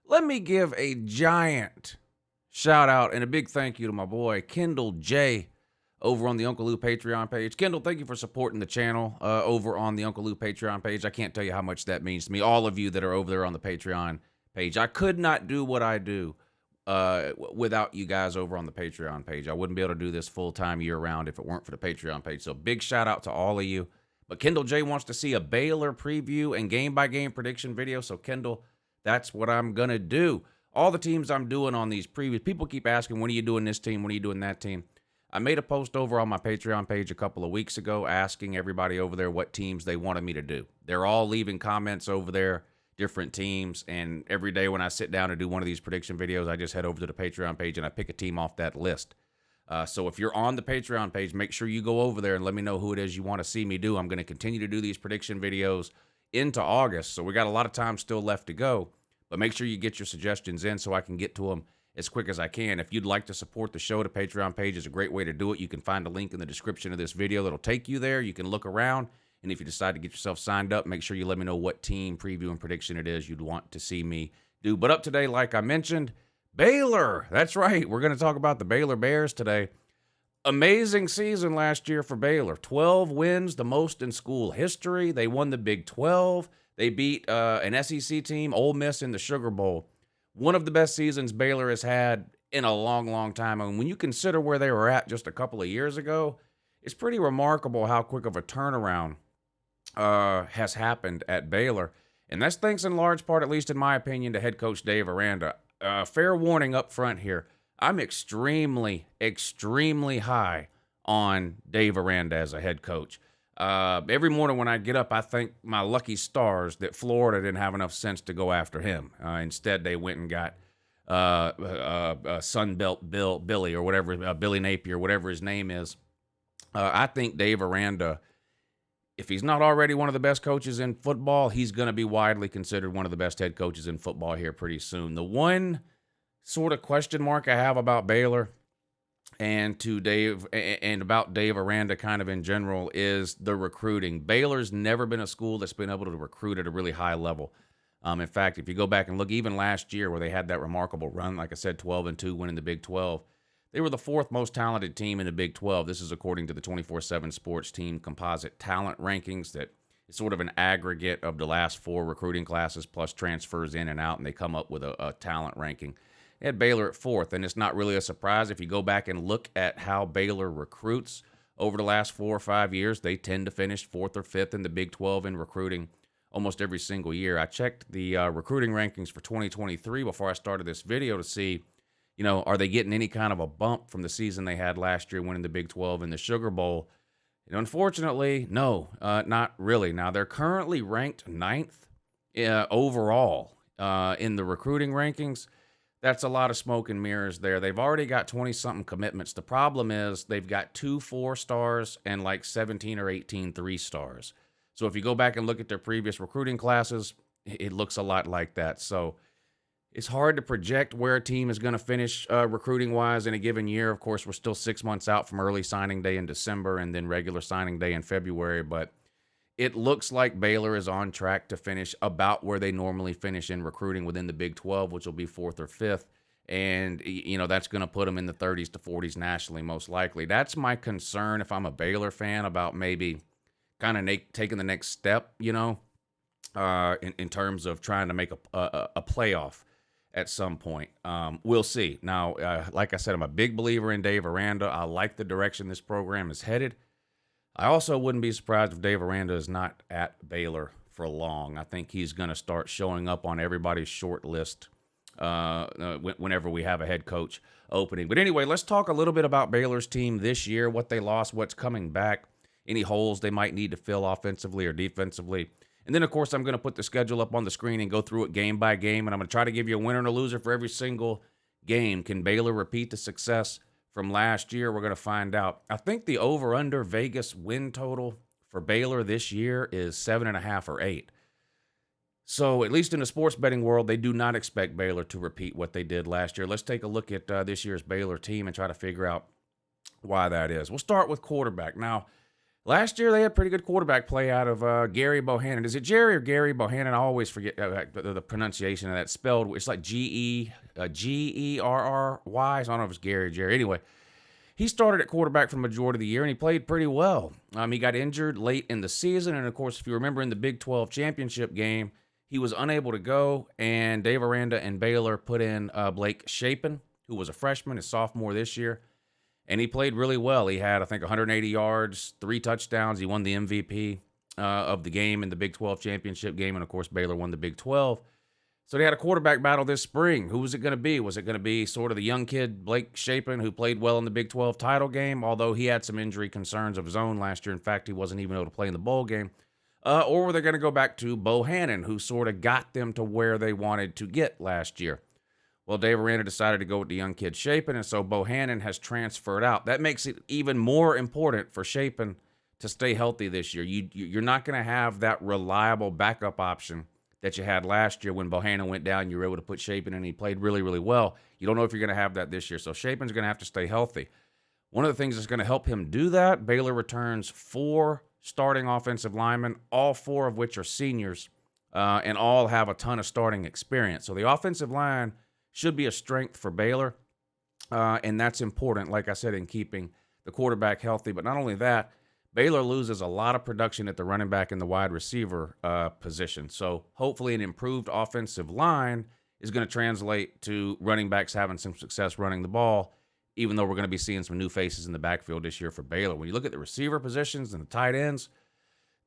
Let me give a giant shout out and a big thank you to my boy, Kendall J, over on the Uncle Lou Patreon page. Kendall, thank you for supporting the channel over on the Uncle Lou Patreon page. I can't tell you how much that means to me. All of you that are over there on the Patreon page. I could not do what I do without you guys over on the Patreon page. I wouldn't be able to do this full-time year-round if it weren't for the Patreon page. So big shout out to all of you. But Kendall J wants to see a Baylor preview and game-by-game prediction video. So Kendall, that's what I'm going to do. All the teams I'm doing on these previews, people keep asking, when are you doing this team? When are you doing that team? I made a post over on my Patreon page a couple of weeks ago asking everybody over there what teams they wanted me to do. They're all leaving comments over there, different teams, and every day when I sit down to do one of these prediction videos, I just head over to the Patreon page and I pick a team off that list. So if you're on the Patreon page, make sure you go over there and let me know who it is you want to see me do. I'm going to continue to do these prediction videos into August, so we got a lot of time still left to go. But make sure you get your suggestions in so I can get to them as quick as I can. If you'd like to support the show, the Patreon page is a great way to do it. You can find a link in the description of this video that'll take you there. You can look around, and if you decide to get yourself signed up, make sure you let me know what team preview and prediction it is you'd want to see me do. But up today, like I mentioned, Baylor. That's right. We're going to talk about the Baylor Bears today. Amazing season last year for Baylor. 12 wins, the most in school history. They won the Big 12. They beat an SEC team, Ole Miss, in the Sugar Bowl. One of the best seasons Baylor has had in a long, long time. And when you consider where they were at just a couple of years ago, it's pretty remarkable how quick of a turnaround has happened at Baylor. And that's thanks in large part, at least in my opinion, to head coach Dave Aranda. Fair warning up front here. I'm extremely, extremely high on Dave Aranda as a head coach. Every morning when I get up, I thank my lucky stars that Florida didn't have enough sense to go after him. Instead, they went and got Sunbelt Billy or whatever, Billy Napier, whatever his name is. I think Dave Aranda, if he's not already one of the best coaches in football, he's going to be widely considered one of the best head coaches in football here pretty soon. The one sort of question mark I have about Baylor and to Dave and about Dave Aranda kind of in general is the recruiting. Baylor's never been a school that's been able to recruit at a really high level. In fact, if you go back and look even last year where they had that remarkable run, like I said, 12-2 winning the Big 12, they were the fourth most talented team in the Big 12. This is according to the 24/7 Sports Team Composite Talent Rankings that is sort of an aggregate of the last four recruiting classes plus transfers in and out, and they come up with a talent ranking. They had Baylor at fourth, and it's not really a surprise. If you go back and look at how Baylor recruits over the last 4 or 5 years, they tend to finish fourth or fifth in the Big 12 in recruiting almost every single year. I checked the recruiting rankings for 2023 before I started this video to see, are they getting any kind of a bump from the season they had last year winning the Big 12 in the Sugar Bowl? And unfortunately, no, not really. Now, they're currently ranked ninth overall in the recruiting rankings. That's a lot of smoke and mirrors there. They've already got 20-something commitments. The problem is they've got 2 4-stars and like 17 or 18 3-stars. So if you go back and look at their previous recruiting classes, it looks a lot like that. So it's hard to project where a team is going to finish recruiting-wise in a given year. Of course, we're still 6 months out from early signing day in December and then regular signing day in February. But it looks like Baylor is on track to finish about where they normally finish in recruiting within the Big 12, which will be fourth or fifth. And, that's going to put them in the 30s to 40s nationally, most likely. That's my concern if I'm a Baylor fan about maybe kind of taking the next step, in terms of trying to make a playoff at some point. We'll see. Now, like I said, I'm a big believer in Dave Aranda. I like the direction this program is headed. I also wouldn't be surprised if Dave Aranda is not at Baylor for long. I think he's going to start showing up on everybody's short list whenever we have a head coach opening. But anyway, let's talk a little bit about Baylor's team this year, what they lost, what's coming back, any holes they might need to fill offensively or defensively. And then, of course, I'm going to put the schedule up on the screen and go through it game by game, and I'm going to try to give you a winner and a loser for every single game. Can Baylor repeat the success from last year? We're going to find out. I think the over-under Vegas win total for Baylor this year is 7.5 or 8. So at least in the sports betting world, they do not expect Baylor to repeat what they did last year. Let's take a look at this year's Baylor team and try to figure out why that is. We'll start with quarterback. Now, Last year, they had pretty good quarterback play out of Gary Bohannon. Is it Jerry or Gary Bohannon? I always forget the pronunciation of that. Spelled, it's like Gerry. So I don't know if it's Gary or Jerry. Anyway, he started at quarterback for the majority of the year, and he played pretty well. He got injured late in the season, and of course, if you remember in the Big 12 championship game, he was unable to go, and Dave Aranda and Baylor put in Blake Shapen, who was a freshman, his sophomore this year. And he played really well. He had, I think, 180 yards, 3 touchdowns. He won the MVP of the game in the Big 12 championship game. And, of course, Baylor won the Big 12. So they had a quarterback battle this spring. Who was it going to be? Was it going to be sort of the young kid, Blake Shapen, who played well in the Big 12 title game, although he had some injury concerns of his own last year. In fact, he wasn't even able to play in the bowl game. Or were they going to go back to Bohannon, who sort of got them to where they wanted to get last year? Well, Dave Aranda decided to go with the young kid Shapen, and so Bohannon has transferred out. That makes it even more important for Shapen to stay healthy this year. You're not going to have that reliable backup option that you had last year when Bohannon went down. You were able to put Shapen in, and he played really, really well. You don't know if you're going to have that this year, so Shapen's going to have to stay healthy. One of the things that's going to help him do that, Baylor returns 4 starting offensive linemen, all 4 of which are seniors, and all have a ton of starting experience. So the offensive line should be a strength for Baylor, and that's important, like I said, in keeping the quarterback healthy. But not only that, Baylor loses a lot of production at the running back and the wide receiver position. So hopefully an improved offensive line is going to translate to running backs having some success running the ball, even though we're going to be seeing some new faces in the backfield this year for Baylor. When you look at the receiver positions and the tight ends,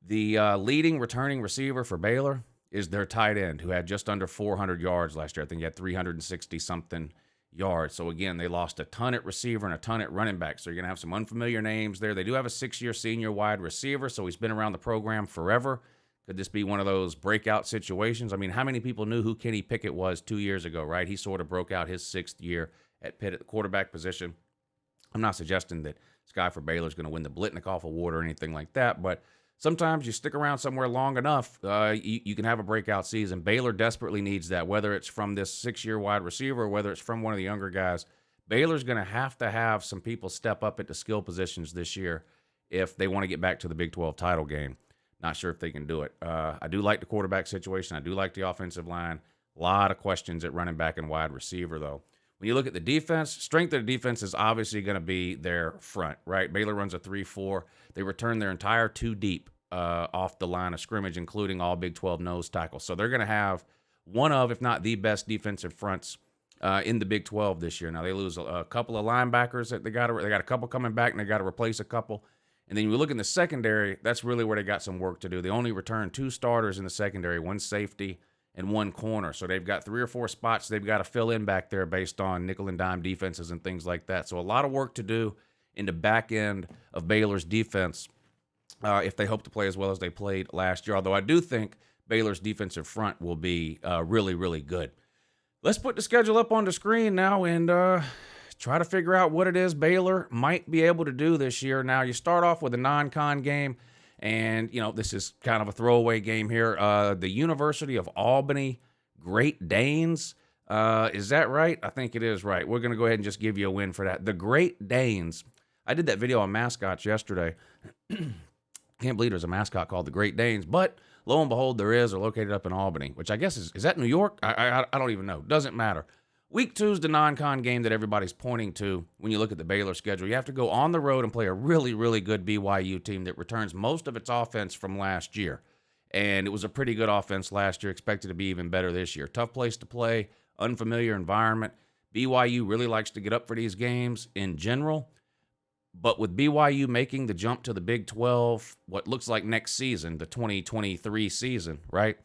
the leading returning receiver for Baylor is their tight end, who had just under 400 yards last year. I think he had 360-something yards. So, again, they lost a ton at receiver and a ton at running back. So, you're going to have some unfamiliar names there. They do have a 6-year senior wide receiver, so he's been around the program forever. Could this be one of those breakout situations? I mean, how many people knew who Kenny Pickett was 2 years ago, right? He sort of broke out his 6th year at Pitt at the quarterback position. I'm not suggesting that this guy for Baylor is going to win the Blitnikoff Award or anything like that, but sometimes you stick around somewhere long enough, you can have a breakout season. Baylor desperately needs that, whether it's from this 6-year wide receiver or whether it's from one of the younger guys. Baylor's going to have some people step up at the skill positions this year if they want to get back to the Big 12 title game. Not sure if they can do it. I do like the quarterback situation. I do like the offensive line. A lot of questions at running back and wide receiver, though. When you look at the defense, strength of the defense is obviously going to be their front, right? Baylor runs a 3-4. They return their entire 2 deep off the line of scrimmage, including all Big 12 nose tackles. So they're going to have one of, if not the best defensive fronts in the Big 12 this year. Now, they lose a couple of linebackers that they got a couple coming back, and they got to replace a couple. And then you look in the secondary, that's really where they got some work to do. They only returned 2 starters in the secondary, 1 safety and 1 corner. So they've got 3 or 4 spots they've got to fill in back there based on nickel and dime defenses and things like that. So a lot of work to do in the back end of Baylor's defense if they hope to play as well as they played last year. Although I do think Baylor's defensive front will be really, really good. Let's put the schedule up on the screen now and try to figure out what it is Baylor might be able to do this year. Now, you start off with a non-con game, and, this is kind of a throwaway game here. The University of Albany Great Danes. Is that right? I think it is right. We're going to go ahead and just give you a win for that. The Great Danes. I did that video on mascots yesterday. Can't believe there's a mascot called the Great Danes, but lo and behold, there is. They're located up in Albany, which I guess is that New York? I don't even know. Doesn't matter. Week 2 is the non-con game that everybody's pointing to when you look at the Baylor schedule. You have to go on the road and play a really, really good BYU team that returns most of its offense from last year. And it was a pretty good offense last year, expected to be even better this year. Tough place to play, unfamiliar environment. BYU really likes to get up for these games in general. But with BYU making the jump to the Big 12, what looks like next season, the 2023 season, right?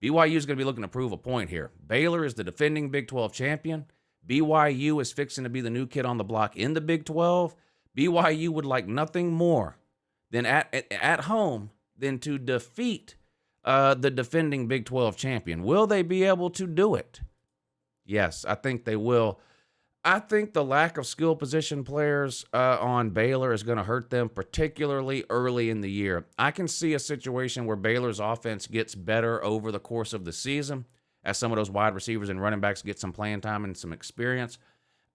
BYU is going to be looking to prove a point here. Baylor is the defending Big 12 champion. BYU is fixing to be the new kid on the block in the Big 12. BYU would like nothing more than at home than to defeat the defending Big 12 champion. Will they be able to do it? Yes, I think they will. I think the lack of skill position players on Baylor is going to hurt them, particularly early in the year. I can see a situation where Baylor's offense gets better over the course of the season as some of those wide receivers and running backs get some playing time and some experience.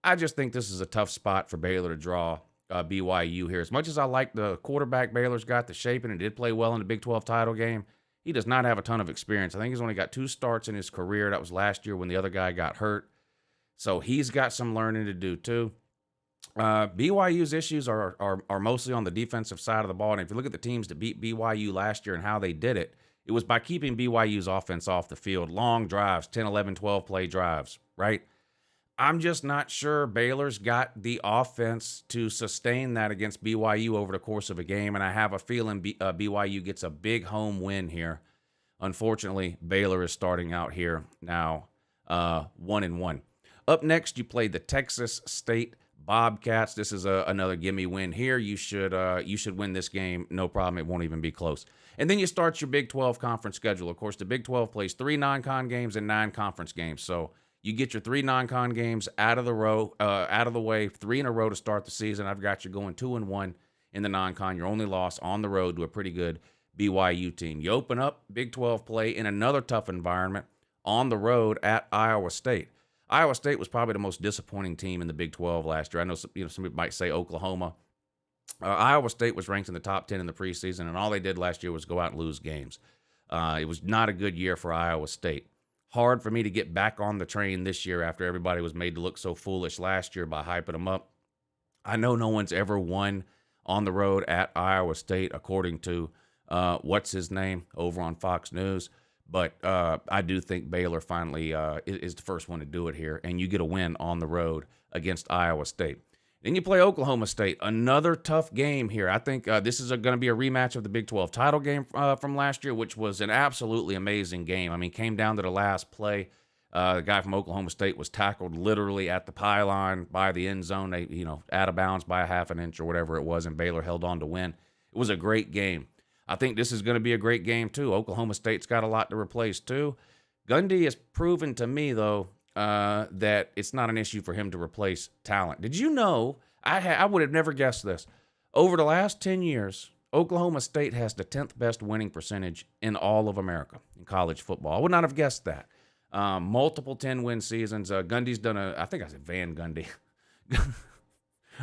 I just think this is a tough spot for Baylor to draw BYU here. As much as I like the quarterback Baylor's got, the shaping, and did play well in the Big 12 title game, he does not have a ton of experience. I think he's only got 2 starts in his career. That was last year when the other guy got hurt. So he's got some learning to do too. BYU's issues are mostly on the defensive side of the ball. And if you look at the teams that beat BYU last year and how they did it, it was by keeping BYU's offense off the field. Long drives, 10, 11, 12 play drives, right? I'm just not sure Baylor's got the offense to sustain that against BYU over the course of a game. And I have a feeling BYU gets a big home win here. Unfortunately, Baylor is starting out here now 1-1. Up next, you play the Texas State Bobcats. This is another gimme win here. You should win this game. No problem. It won't even be close. And then you start your Big 12 conference schedule. Of course, the Big 12 plays 3 non-con games and 9 conference games. So you get your 3 non-con games out of the way, 3 in a row to start the season. I've got you going 2-1 in the non-con. Your only loss on the road to a pretty good BYU team. You open up Big 12 play in another tough environment on the road at Iowa State. Iowa State was probably the most disappointing team in the Big 12 last year. I know somebody might say Oklahoma. Iowa State was ranked in the top 10 in the preseason, and all they did last year was go out and lose games. It was not a good year for Iowa State. Hard for me to get back on the train this year after everybody was made to look so foolish last year by hyping them up. I know no one's ever won on the road at Iowa State, according to what's his name over on Fox News. But I do think Baylor finally is the first one to do it here, and you get a win on the road against Iowa State. Then you play Oklahoma State, another tough game here. I think this is going to be a rematch of the Big 12 title game from last year, which was an absolutely amazing game. I mean, came down to the last play. The guy from Oklahoma State was tackled literally at the pylon by the end zone. They, out of bounds by a half an inch or whatever it was, and Baylor held on to win. It was a great game. I think this is going to be a great game, too. Oklahoma State's got a lot to replace, too. Gundy has proven to me, though, that it's not an issue for him to replace talent. Did you know, I would have never guessed this, over the last 10 years, Oklahoma State has the 10th best winning percentage in all of America in college football. I would not have guessed that. Multiple 10-win seasons. Gundy's done I think I said Van Gundy.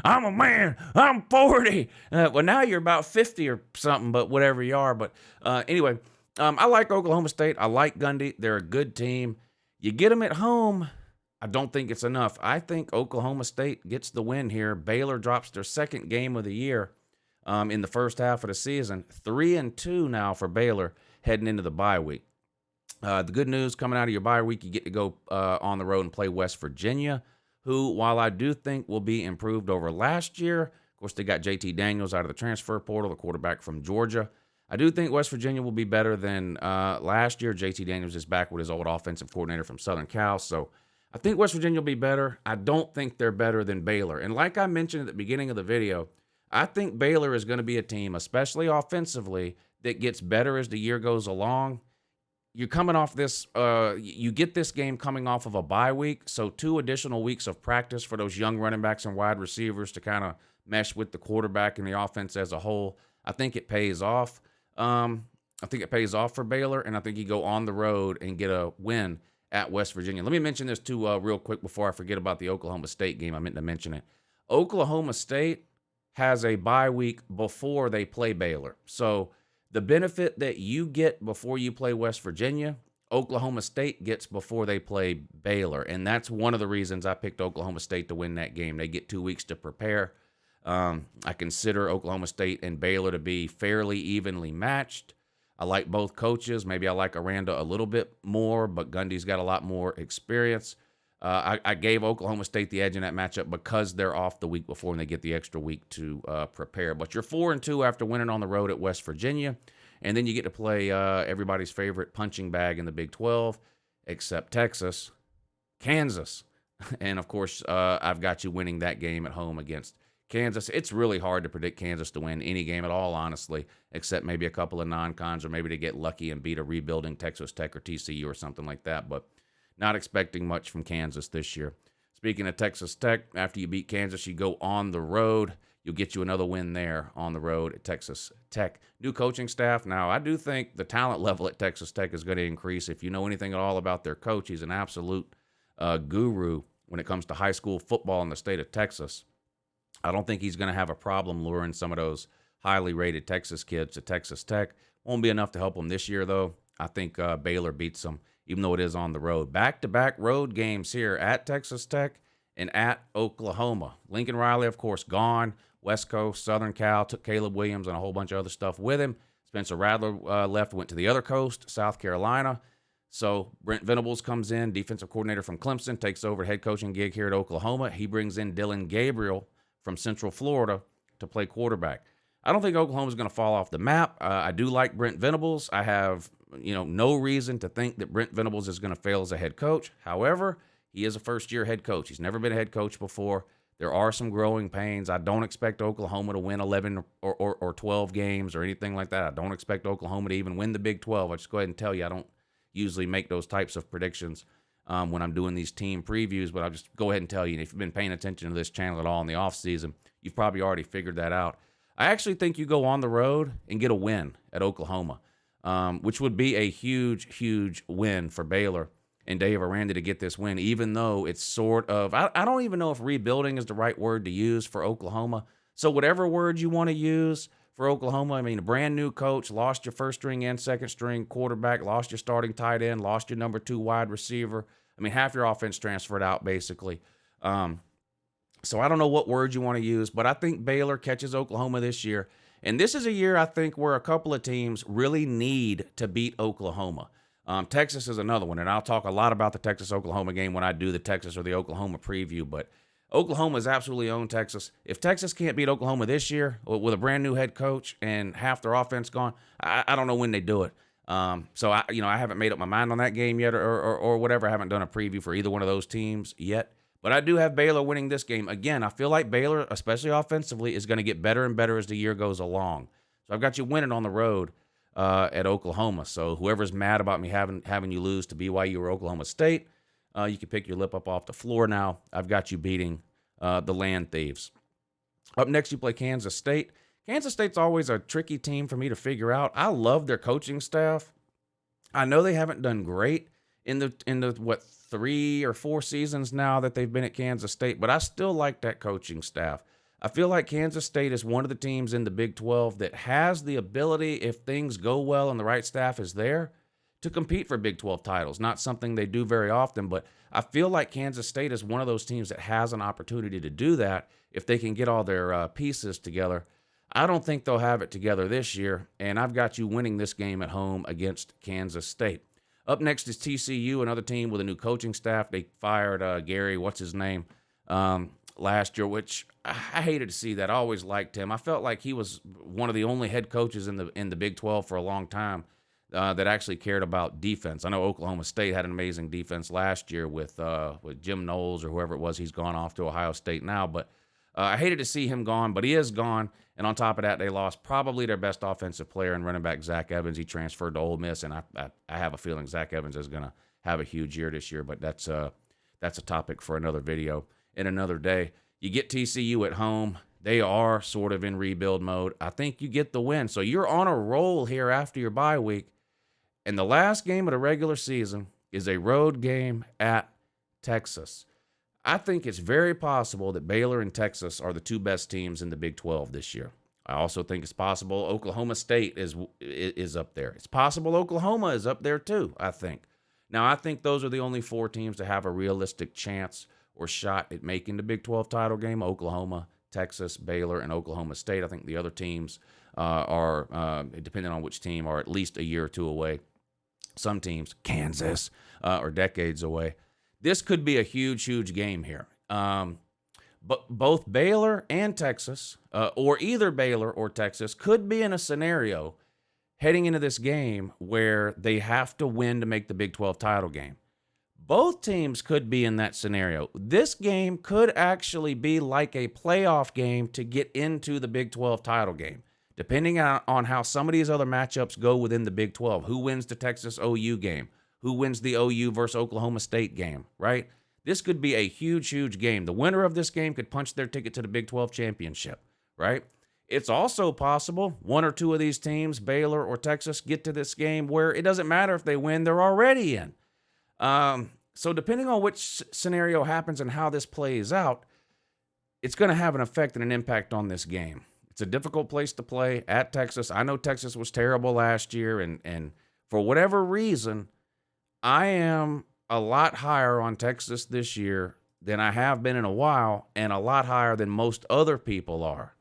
I'm a man. I'm 40. Well, now you're about 50 or something, but whatever you are. But anyway, I like Oklahoma State. I like Gundy. They're a good team. You get them at home, I don't think it's enough. I think Oklahoma State gets the win here. Baylor drops their second game of the year in the first half of the season. 3-2 now for Baylor heading into the bye week. The good news coming out of your bye week, you get to go on the road and play West Virginia, who, while I do think will be improved over last year, of course, they got JT Daniels out of the transfer portal, the quarterback from Georgia. I do think West Virginia will be better than last year. JT Daniels is back with his old offensive coordinator from Southern Cal, so I think West Virginia will be better. I don't think they're better than Baylor. And like I mentioned at the beginning of the video, I think Baylor is going to be a team, especially offensively, that gets better as the year goes along. You're coming off this, you get this game coming off of a bye week, so 2 additional weeks of practice for those young running backs and wide receivers to kind of mesh with the quarterback and the offense as a whole. I think it pays off. I think it pays off for Baylor, and I think you go on the road and get a win at West Virginia. Let me mention this too real quick before I forget about the Oklahoma State game. I meant to mention it. Oklahoma State has a bye week before they play Baylor. So the benefit that you get before you play West Virginia, Oklahoma State gets before they play Baylor. And that's one of the reasons I picked Oklahoma State to win that game. They get 2 weeks to prepare. I consider Oklahoma State and Baylor to be fairly evenly matched. I like both coaches. Maybe I like ARANDA a little bit more, but Gundy's got a lot more experience. I gave Oklahoma State the edge in that matchup because they're off the week before and they get the extra week to prepare. But you're 4-2 after winning on the road at West Virginia, and then you get to play everybody's favorite punching bag in the Big 12, except Texas, Kansas. And, of course, I've got you winning that game at home against Kansas. It's really hard to predict Kansas to win any game at all, honestly, except maybe a couple of non-cons or maybe to get lucky and beat a rebuilding Texas Tech or TCU or something like that. But not expecting much from Kansas this year. Speaking of Texas Tech, after you beat Kansas, you go on the road. You'll get you another win there on the road at Texas Tech. New coaching staff. Now, I do think the talent level at Texas Tech is going to increase. If you know anything at all about their coach, he's an absolute guru when it comes to high school football in the state of Texas. I don't think he's going to have a problem luring some of those highly rated Texas kids to Texas Tech. Won't be enough to help them this year, though. I think Baylor beats them, even though it is on the road. Back-to-back road games here at Texas Tech and at Oklahoma. Lincoln Riley, of course, gone. West Coast, Southern Cal, took Caleb Williams and a whole bunch of other stuff with him. Spencer Rattler left, went to the other coast, South Carolina. So Brent Venables comes in, defensive coordinator from Clemson, takes over head coaching gig here at Oklahoma. He brings in Dylan Gabriel from Central Florida to play quarterback. I don't think Oklahoma's going to fall off the map. I do like Brent Venables. I have no reason to think that Brent Venables is going to fail as a head coach. However, he is a first-year head coach. He's never been a head coach before. There are some growing pains. I don't expect Oklahoma to win 11 or 12 games or anything like that. I don't expect Oklahoma to even win the Big 12. I'll just go ahead and tell you I don't usually make those types of predictions when I'm doing these team previews, but I'll just go ahead and tell you, if you've been paying attention to this channel at all in the offseason, you've probably already figured that out. I actually think you go on the road and get a win at Oklahoma, which would be a huge, huge win for Baylor and Dave Aranda to get this win, even though it's sort of, I don't even know if rebuilding is the right word to use for Oklahoma. So whatever word you want to use for Oklahoma, I mean, a brand new coach, lost your first string and second string quarterback, lost your starting tight end, lost your number 2 wide receiver. I mean, half your offense transferred out, basically. So I don't know what words you want to use, but I think Baylor catches Oklahoma this year. And this is a year, I think, where a couple of teams really need to beat Oklahoma. Texas is another one, and I'll talk a lot about the Texas-Oklahoma game when I do the Texas or the Oklahoma preview, but Oklahoma has absolutely owned Texas. If Texas can't beat Oklahoma this year with a brand new head coach and half their offense gone, I don't know when they do it. So I haven't made up my mind on that game yet or whatever. I haven't done a preview for either one of those teams yet. But I do have Baylor winning this game. Again, I feel like Baylor, especially offensively, is going to get better and better as the year goes along. So I've got you winning on the road at Oklahoma. So whoever's mad about me having you lose to BYU or Oklahoma State, you can pick your lip up off the floor now. I've got you beating the Land Thieves. Up next, you play Kansas State. Kansas State's always a tricky team for me to figure out. I love their coaching staff. I know they haven't done great in the 3 or 4 seasons now that they've been at Kansas State, but I still like that coaching staff. I feel like Kansas State is one of the teams in the Big 12 that has the ability, if things go well and the right staff is there, to compete for Big 12 titles. Not something they do very often, but I feel like Kansas State is one of those teams that has an opportunity to do that if they can get all their pieces together. I don't think they'll have it together this year, and I've got you winning this game at home against Kansas State. Up next is TCU, another team with a new coaching staff. They fired Gary, last year, which I hated to see that. I always liked him. I felt like he was one of the only head coaches in the Big 12 for a long time that actually cared about defense. I know Oklahoma State had an amazing defense last year with Jim Knowles or whoever it was. He's gone off to Ohio State now, but I hated to see him gone, but he is gone. And on top of that, they lost probably their best offensive player and running back, Zach Evans. He transferred to Ole Miss, and I have a feeling Zach Evans is going to have a huge year this year, but that's a topic for another video and another day. You get TCU at home. They are sort of in rebuild mode. I think you get the win. So you're on a roll here after your bye week, and the last game of the regular season is a road game at Texas. I think it's very possible that Baylor and Texas are the 2 best teams in the Big 12 this year. I also think it's possible Oklahoma State is up there. It's possible Oklahoma is up there too, I think. Now, I think those are the only 4 teams that have a realistic chance or shot at making the Big 12 title game: Oklahoma, Texas, Baylor, and Oklahoma State. I think the other teams are, depending on which team, are at least a year or 2 away. Some teams, Kansas, are decades away. This could be a huge, huge game here. But both Baylor and Texas, or either Baylor or Texas, could be in a scenario heading into this game where they have to win to make the Big 12 title game. Both teams could be in that scenario. This game could actually be like a playoff game to get into the Big 12 title game, depending on how some of these other matchups go within the Big 12. Who wins the Texas-OU game? Who wins the OU versus Oklahoma State game, right? This could be a huge, huge game. The winner of this game could punch their ticket to the Big 12 championship, right? It's also possible 1 or 2 of these teams, Baylor or Texas, get to this game where it doesn't matter if they win, they're already in. So depending on which scenario happens and how this plays out, it's going to have an effect and an impact on this game. It's a difficult place to play at Texas. I know Texas was terrible last year, and for whatever reason, I am a lot higher on Texas this year than I have been in a while, and a lot higher than most other people are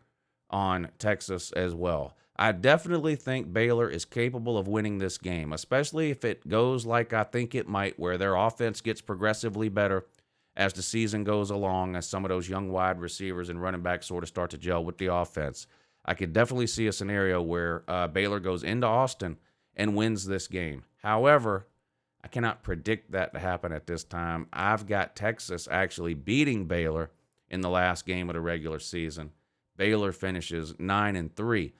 on Texas as well. I definitely think Baylor is capable of winning this game, especially if it goes like I think it might, where their offense gets progressively better as the season goes along, as some of those young wide receivers and running backs sort of start to gel with the offense. I could definitely see a scenario where Baylor goes into Austin and wins this game. However, I cannot predict that to happen at this time. I've got Texas actually beating Baylor in the last game of the regular season. Baylor finishes 9-3.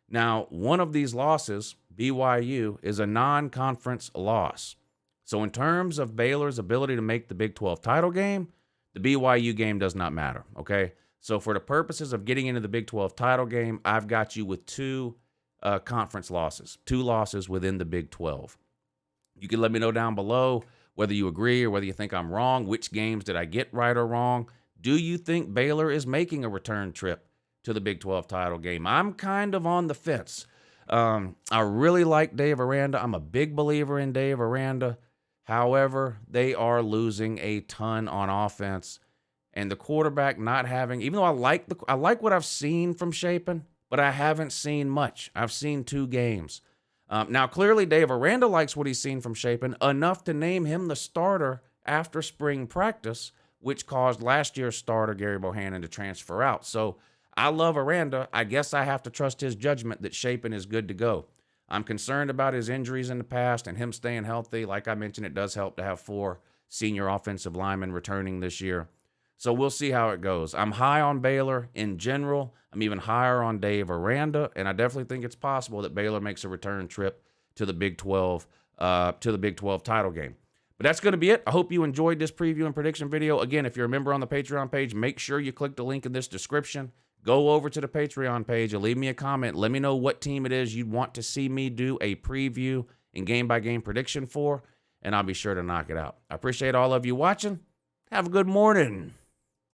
Now, one of these losses, BYU, is a non-conference loss. So in terms of Baylor's ability to make the Big 12 title game, the BYU game does not matter, okay? So for the purposes of getting into the Big 12 title game, I've got you with two conference losses, 2 losses within the Big 12. You can let me know down below whether you agree or whether you think I'm wrong. Which games did I get right or wrong? Do you think Baylor is making a return trip to the Big 12 title game? I'm kind of on the fence. I really like Dave Aranda. I'm a big believer in Dave Aranda. However, they are losing a ton on offense, and the quarterback not having, even though I like what I've seen from Shapen, but I haven't seen much. I've seen 2 games. Now, clearly, Dave Aranda likes what he's seen from Shapen enough to name him the starter after spring practice, which caused last year's starter, Gary Bohannon, to transfer out. So I love Aranda. I guess I have to trust his judgment that Shapen is good to go. I'm concerned about his injuries in the past and him staying healthy. Like I mentioned, it does help to have 4 senior offensive linemen returning this year. So we'll see how it goes. I'm high on Baylor in general. I'm even higher on Dave Aranda, and I definitely think it's possible that Baylor makes a return trip to the Big 12 title game. But that's going to be it. I hope you enjoyed this preview and prediction video. Again, if you're a member on the Patreon page, make sure you click the link in this description. Go over to the Patreon page and leave me a comment. Let me know what team it is you'd want to see me do a preview and game-by-game prediction for, and I'll be sure to knock it out. I appreciate all of you watching. Have a good morning.